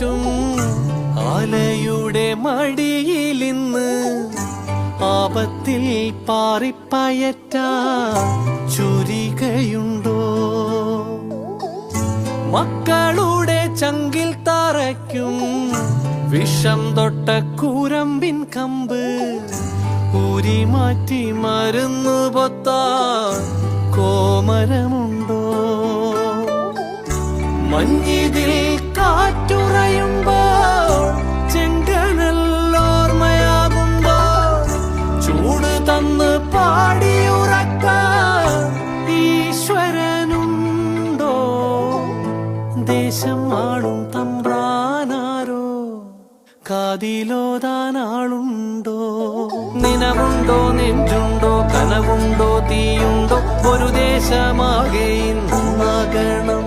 കാറ്റും ആലയുടെ മടിയിലിന്ന് ആപത്തിൽ പാറിപ്പയറ്റ ചുരികയുണ്ടോ? മക്കളുടെ ചങ്കിൽ തറയ്ക്കും വിഷം തൊട്ട കൂരമ്പിൻ കമ്പ് ഊരി മാറ്റി മരുന്ന് പൊത്താൻ കോമരമുണ്ടോ? മഞ്ഞിതിൽ കാറ്റുറയുമ്പോൾ ചെങ്കനല്ലോർമ്മയാകുമ്പോൾ ചൂട് തന്ന് പാടിയുറക്കാൻ ഈശ്വരനുണ്ടോ? ദേശം ആളും തമ്പ്രാനാരോ കാതിലോതാനാളുണ്ടോ? നിനവുണ്ടോ, നെഞ്ചുണ്ടോ, കനവുണ്ടോ, തീയുണ്ടോ? ഒരു ദേശമാകെ ഇന്നാകണം